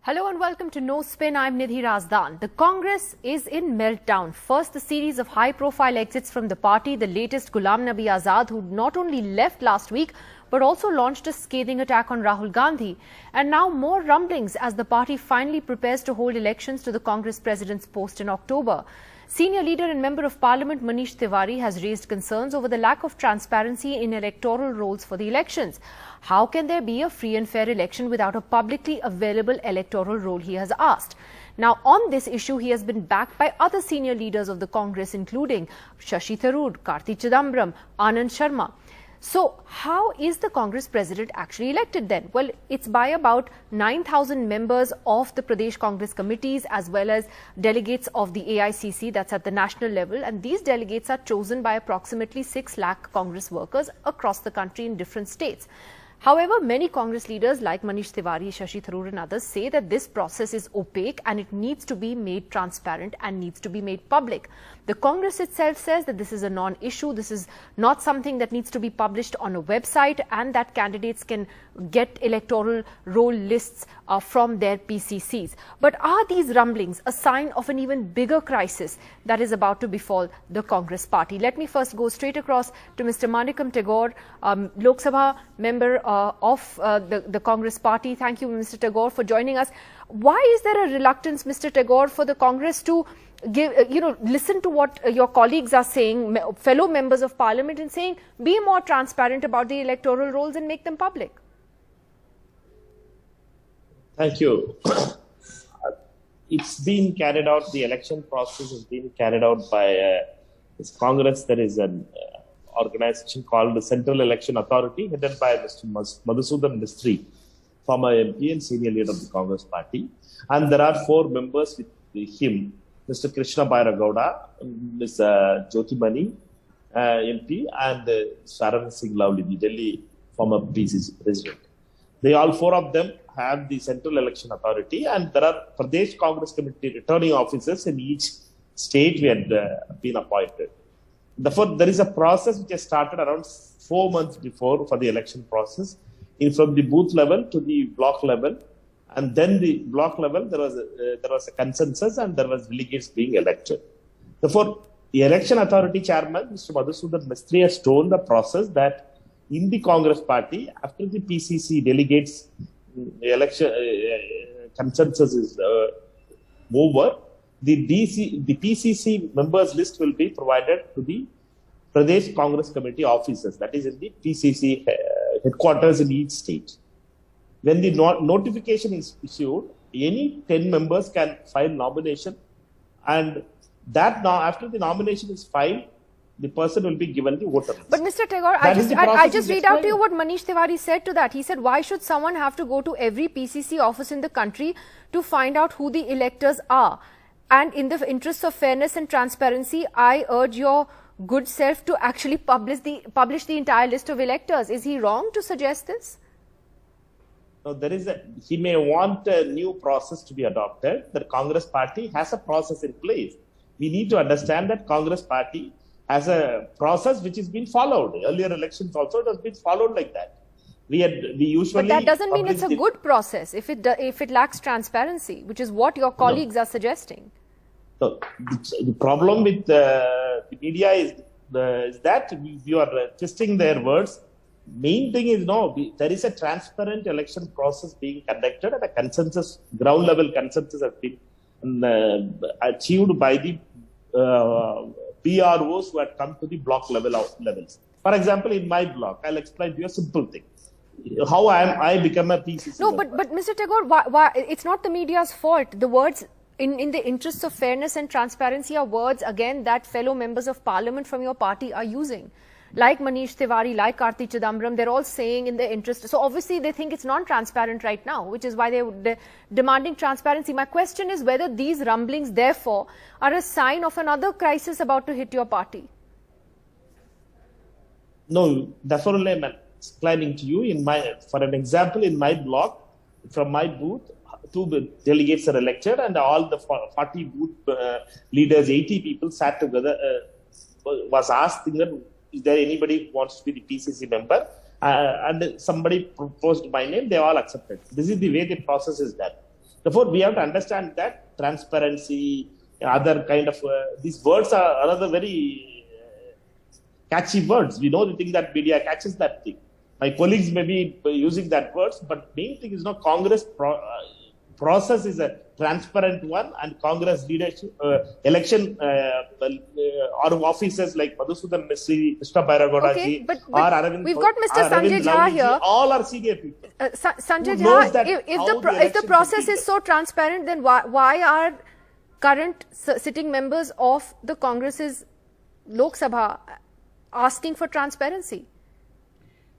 Hello and welcome to No Spin. I'm Nidhi Razdan. The Congress is in meltdown. First, the series of high-profile exits from the party. The latest, Ghulam Nabi Azad, who not only left last week, but also launched a scathing attack on Rahul Gandhi. And now more rumblings as the party finally prepares to hold elections to the Congress president's post in October. Senior leader and Member of Parliament Manish Tiwari has raised concerns over the lack of transparency in electoral rolls for the elections. How can there be a free and fair election without a publicly available electoral roll, he has asked. Now, on this issue, he has been backed by other senior leaders of the Congress, including Shashi Tharoor, Karti Chidambaram, Anand Sharma. So, how is the Congress president actually elected then? Well, it's by about 9,000 members of the Pradesh Congress committees as well as delegates of the AICC, that's at the national level. And these delegates are chosen by approximately 6 lakh Congress workers across the country in different states. However, many Congress leaders like Manish Tiwari, Shashi Tharoor and others say that this process is opaque and it needs to be made transparent and needs to be made public. The Congress itself says that this is a non-issue, this is not something that needs to be published on a website and that candidates can get electoral roll lists from their PCCs. But are these rumblings a sign of an even bigger crisis that is about to befall the Congress party? Let me first go straight across to Mr. Manikam Tagore, Lok Sabha member of the Congress party. Thank you, Mr. Tagore, for joining us. Why is there a reluctance, Mr. Tagore, for the Congress to listen to what your colleagues are saying, fellow members of Parliament, and saying, be more transparent about the electoral rolls and make them public? Thank you. It's been carried out, the election process has been carried out by this Congress. There is an organization called the Central Election Authority, headed by Mr. Madhusudan Mistry, former MP and senior leader of the Congress party. And there are 4 members with him, Mr. Krishna Bairagowda, Ms. Jyotimani, MP, and Sharan Singh Lavli, the Delhi former PCC president. They all 4 of them have the Central Election Authority, and there are Pradesh Congress Committee returning officers in each state who had been appointed. Therefore, there is a process which has started around 4 months before for the election process, from the booth level to the block level, and then the block level there was a consensus and there was delegates being elected. Therefore, the Election Authority Chairman, Mr. Madhusudan Mistry, has told the process that in the Congress party, after the PCC delegates election consensus is over, the PCC members list will be provided to the Pradesh Congress Committee officers, that is in the PCC headquarters in each state. When the notification is issued, any 10 members can file nomination, and that now after the nomination is filed, the person will be given the voter list. But Mr. Tagore, I just read out to you what Manish Tiwari said to that. He said, why should someone have to go to every PCC office in the country to find out who the electors are? And in the interest of fairness and transparency, I urge your good self to actually publish the entire list of electors. Is he wrong to suggest this? No, he may want a new process to be adopted. The Congress party has a process in place. We need to understand that Congress party has a process which is being followed. Earlier elections also it has been followed like that. We usually. But that doesn't mean it's a good process if it lacks transparency, which is what your colleagues are suggesting. So the problem with the media is that you are twisting their words. Main thing is there is a transparent election process being conducted, and a consensus, ground level consensus has been achieved by the PROs who had come to the block levels. For example, in my block, I'll explain to you a simple thing. How I become a PCC. No, but Mr. Tagore, why it's not the media's fault. The words in the interests of fairness and transparency are words, again, that fellow members of Parliament from your party are using. Like Manish Tiwari, like Karti Chidambaram, they're all saying in the interest. So obviously they think it's non-transparent right now, which is why they're demanding transparency. My question is whether these rumblings, therefore, are a sign of another crisis about to hit your party. No, that's what I'm explaining to you. For an example, in my block, from my booth, 2 delegates are elected, and all the 40 booth leaders, 80 people sat together, was asked that, is there anybody who wants to be the PCC member? And somebody proposed my name, they all accepted. This is the way the process is done. Therefore, we have to understand that transparency, other kind of these words are another very catchy words. We know the thing that media catches that thing. My colleagues may be using that words, but main thing is Congress process is a transparent one, and Congress leadership election or officers like Madhusudan Mistry, Krishna Bairagoda ji, but or Aravind, we've got Mr. Sanjay Jha here. All are senior people. Sanjay Jha, if the process is so transparent, then why are current sitting members of the Congress's Lok Sabha asking for transparency?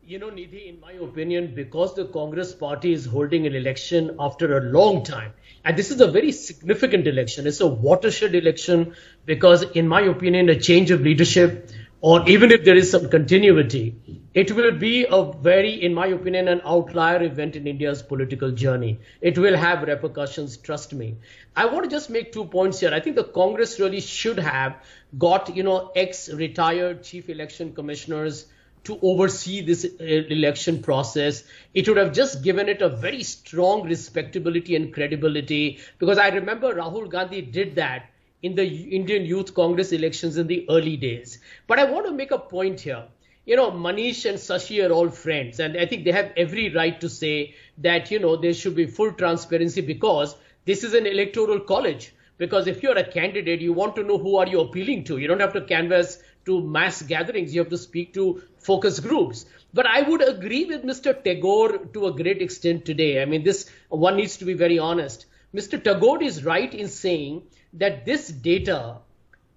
Nidhi, in my opinion, because the Congress party is holding an election after a long time, and this is a very significant election. It's a watershed election because, in my opinion, a change of leadership, or even if there is some continuity, it will be a very, in my opinion, an outlier event in India's political journey. It will have repercussions, trust me. I want to just make 2 points here. I think the Congress really should have got, ex-retired chief election commissioners to oversee this election process. It would have just given it a very strong respectability and credibility, because I remember Rahul Gandhi did that in the Indian Youth Congress elections in the early days. But I want to make a point here. Manish and Shashi are all friends, and I think they have every right to say that, there should be full transparency, because this is an electoral college. Because if you're a candidate, you want to know who are you appealing to. You don't have to canvass to mass gatherings. You have to speak to focus groups. But I would agree with Mr. Tagore to a great extent today. I mean, this one needs to be very honest. Mr. Tagore is right in saying that this data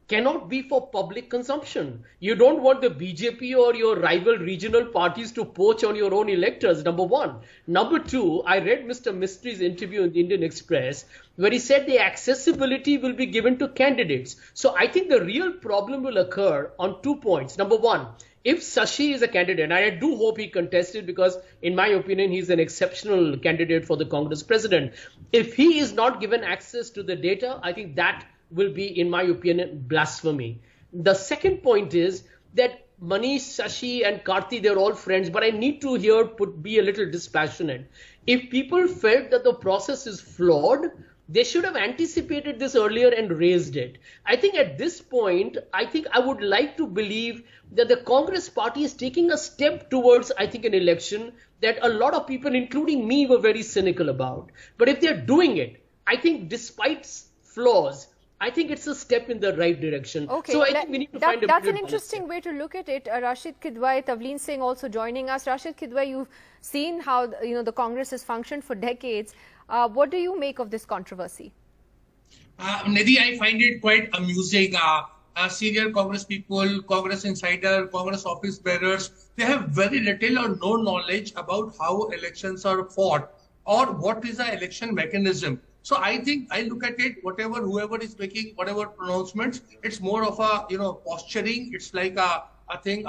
cannot be for public consumption. You don't want the BJP or your rival regional parties to poach on your own electors, number one. Number two, I read Mr. Mistry's interview in the Indian Express where he said the accessibility will be given to candidates. So I think the real problem will occur on 2 points. Number one, if Shashi is a candidate, and I do hope he contested, because in my opinion, he's an exceptional candidate for the Congress president. If he is not given access to the data, I think that will be, in my opinion, blasphemy. The second point is that Manish, Shashi and Karti, they're all friends, but I need to here be a little dispassionate. If people felt that the process is flawed, they should have anticipated this earlier and raised it. I think at this point, I would like to believe that the Congress party is taking a step towards, an election that a lot of people, including me, were very cynical about. But if they're doing it, I think despite flaws, I think it's a step in the right direction. Okay, so I think we need to find a that's an interesting way to look at it. Rashid Kidwai, Tavleen Singh also joining us. Rashid Kidwai, you've seen how the Congress has functioned for decades. What do you make of this controversy? Nidhi, I find it quite amusing. Senior Congress people, Congress insider, Congress office bearers, they have very little or no knowledge about how elections are fought or what is the election mechanism. So I think I look at it, whoever is making whatever pronouncements, it's more of a, posturing. It's like a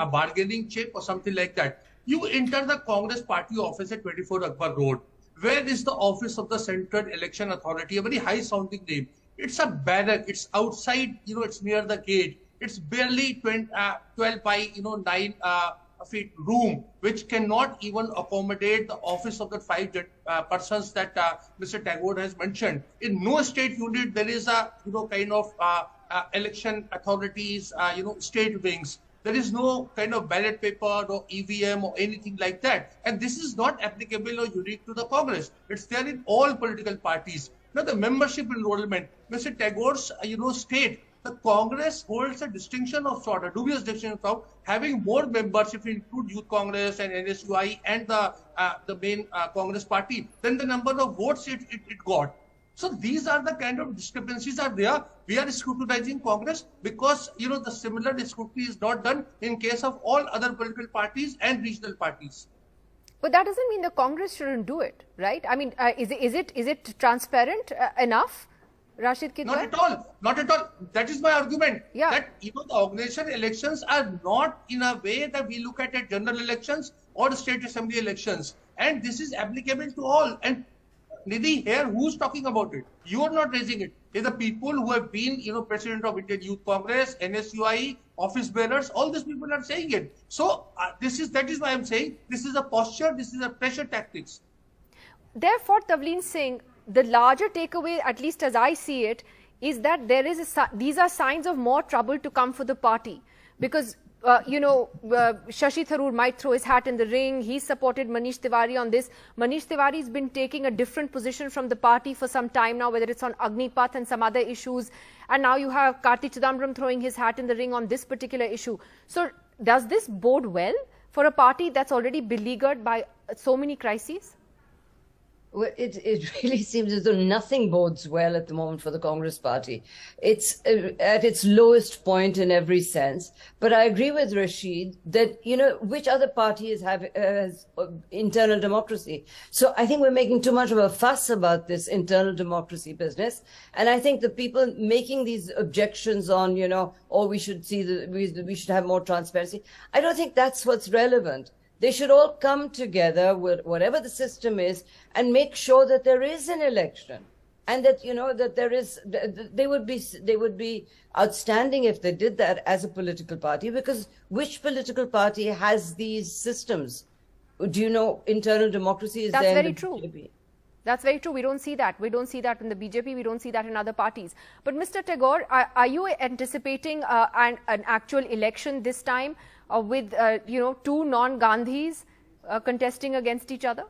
bargaining chip or something like that. You enter the Congress party office at 24 Akbar Road. Where is the office of the Central Election Authority? A very high sounding name. It's a barrack. It's outside, it's near the gate. It's barely 12 by, 9 feet room, which cannot even accommodate the office of the 5 persons that Mr. Tagore has mentioned. In no state unit, there is a, election authorities, state wings. There is no kind of ballot paper, no EVM or anything like that. And this is not applicable or unique to the Congress. It's there in all political parties. Now, the membership enrollment, Mr. Tagore's, state, the Congress holds a distinction of sort, a dubious distinction of having more members, if you include Youth Congress and NSUI and the main Congress party, than the number of votes it got. So these are the kind of discrepancies are there. We are scrutinizing Congress because, the similar scrutiny is not done in case of all other political parties and regional parties. But that doesn't mean the Congress shouldn't do it, right? I mean, is it transparent enough, Rashid Kidwai? Not at all. Not at all. That is my argument. Yeah. That, the organization elections are not in a way that we look at general elections or state assembly elections. And this is applicable to all. And Nidhi, here, who's talking about it? You are not raising it. It's the people who have been, president of Indian Youth Congress, NSUI, office bearers, all these people are saying it. So that is why I'm saying this is a posture, this is a pressure tactics. Therefore, Tavleen Singh, the larger takeaway, at least as I see it, is that these are signs of more trouble to come for the party. Because, Shashi Tharoor might throw his hat in the ring. He supported Manish Tiwari on this. Manish Tiwari has been taking a different position from the party for some time now, whether it's on Agnipath and some other issues. And now you have Karti Chidambaram throwing his hat in the ring on this particular issue. So does this bode well for a party that's already beleaguered by so many crises? Well, it really seems as though nothing bodes well at the moment for the Congress party. It's at its lowest point in every sense. But I agree with Rashid that, which other party has internal democracy? So I think we're making too much of a fuss about this internal democracy business. And I think the people making these objections on, we should we should have more transparency. I don't think that's what's relevant. They should all come together, whatever the system is, and make sure that there is an election, and that that there is. They would be outstanding if they did that as a political party. Because which political party has these systems? Do you know internal democracy is there? That's very true. That's very true. We don't see that. We don't see that in the BJP. We don't see that in other parties. But Mr. Tagore, are you anticipating an actual election this time with, two non-Gandhis contesting against each other?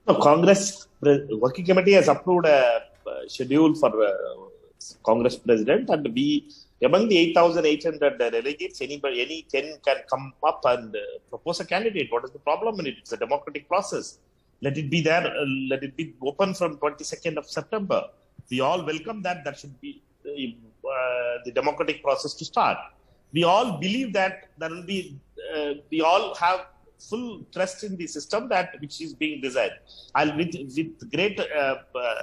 No, Congress Working Committee has approved a schedule for Congress President, and among the 8,800 delegates, any 10 can come up and propose a candidate. What is the problem in it? It's a democratic process. Let it be there. Let it be open from 22nd of September. We all welcome that. That should be the democratic process to start. We all believe that there will be. We all have full trust in the system which is being designed. With great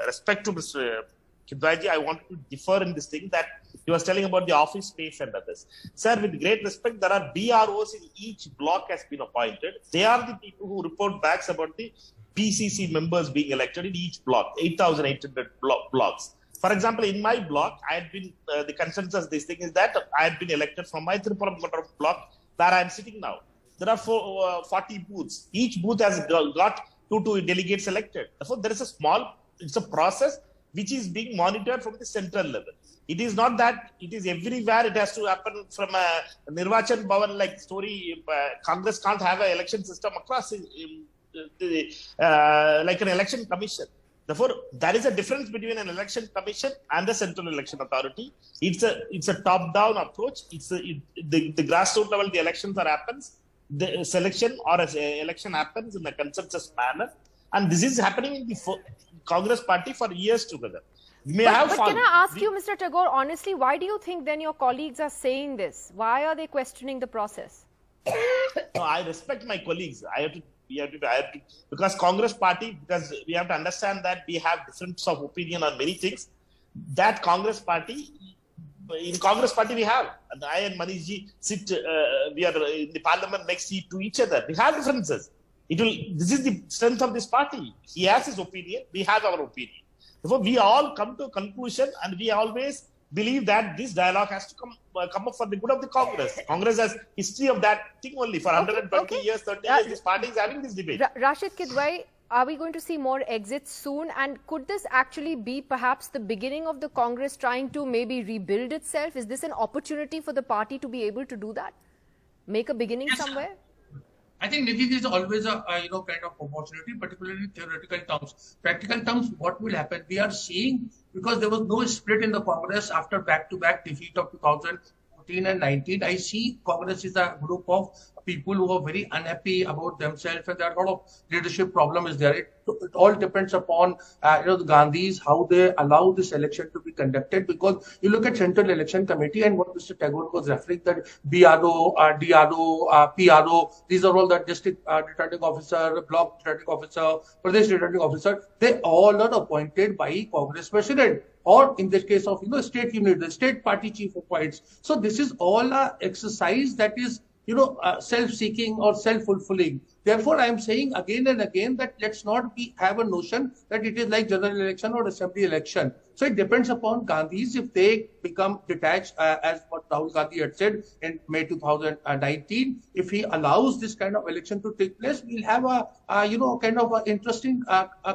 respect to Mr. Kidwaji, I want to differ in this thing that he was telling about the office space and others. Sir, with great respect, there are BROs in each block has been appointed. They are the people who report back about the PCC members being elected in each block, 8,800 blocks. For example, in my block, I had been, the consensus this thing is that I had been elected from my Tripura block where I am sitting now. There are 40 booths. Each booth has got two delegates elected. Therefore, there is it's a process which is being monitored from the central level. It is not that it is everywhere. It has to happen from a Nirvachan Bhavan like story. Congress can't have an election system across like an election commission. Therefore, there is a difference between an election commission and the central election authority. It's a top-down approach. The grassroots level, the elections happens. The selection or election happens in a consensus manner, and this is happening in the Congress party for years together. But can I ask you, Mr. Tagore, honestly, why do you think then your colleagues are saying this? Why are they questioning the process? No, I respect my colleagues. Because Congress party, because we have to understand that we have difference of opinion on many things. That Congress party. In Congress party we have, and I and Manishji sit, we are in the parliament next to each other. We have differences. This is the strength of this party. He has his opinion, we have our opinion. Therefore, we all come to a conclusion, and we always believe that this dialogue has to come up for the good of the Congress. Congress has history of that thing only. For 120 years, 30 years, this party is having this debate. Rashid Kidwai, are we going to see more exits soon? And could this actually be perhaps the beginning of the Congress trying to maybe rebuild itself? Is this an opportunity for the party to be able to do that? Make a beginning somewhere? I think Nidhi, is always a kind of opportunity, particularly in theoretical terms. Practical terms, what will happen? We are seeing, because there was no split in the Congress after back-to-back defeat of 2014 and 19. I see Congress is a group of people who are very unhappy about themselves, and there are a lot of leadership problems there. It all depends upon the Gandhis, how they allow this election to be conducted. Because you look at Central Election Committee and what Mr. Tagore was referring, that BRO, DRO, PRO, these are all the district returning officer, block returning officer, Pradesh returning officer. They all are appointed by Congress President, or in this case of state unit, the state party chief appoints. So this is all a exercise that is self-seeking or self-fulfilling. Therefore, I am saying again and again that let's not have a notion that it is like general election or assembly election. So it depends upon Gandhis if they become detached, as what Rahul Gandhi had said in May 2019. If he allows this kind of election to take place, we'll have a kind of an interesting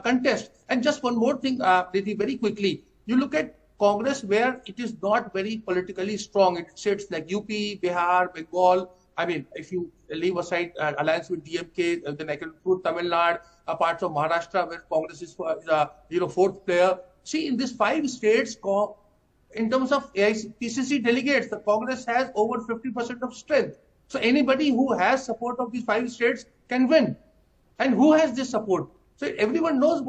contest. And just one more thing, Nidhi, very quickly. You look at Congress where it is not very politically strong. It states like UP, Bihar, Bengal. I mean, if you leave aside alliance with DMK, then I can include Tamil Nadu, parts of Maharashtra where Congress is fourth player. See, in these 5 states, in terms of PCC delegates, the Congress has over 50% of strength. So anybody who has support of these 5 states can win. And who has this support? So everyone knows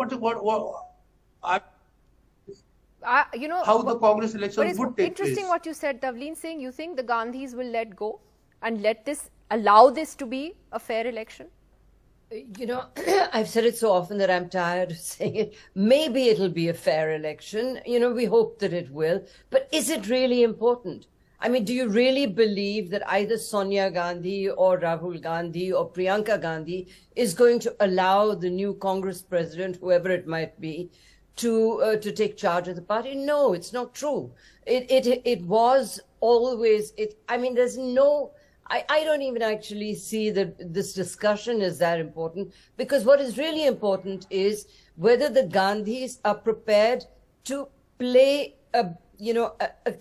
how the Congress elections would take place. Interesting what you said, Tavleen Singh. You think the Gandhis will let go and allow this to be a fair election? I've said it so often that I'm tired of saying it. Maybe it'll be a fair election. We hope that it will. But is it really important? I mean, do you really believe that either Sonia Gandhi or Rahul Gandhi or Priyanka Gandhi is going to allow the new Congress president, whoever it might be, to take charge of the party? No, it's not true. It was always. There's no. I don't even actually see that this discussion is that important, because what is really important is whether the Gandhis are prepared to play a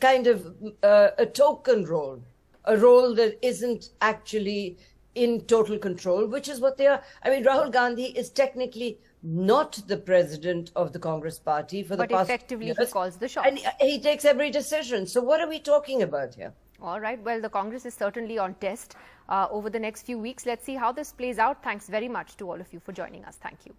kind of a token role, a role that isn't actually in total control, which is what they are. I mean, Rahul Gandhi is technically not the president of the Congress party for the past effectively years, he calls the shots. and he takes every decision. So what are we talking about here? All right. Well, the Congress is certainly on test over the next few weeks. Let's see how this plays out. Thanks very much to all of you for joining us. Thank you.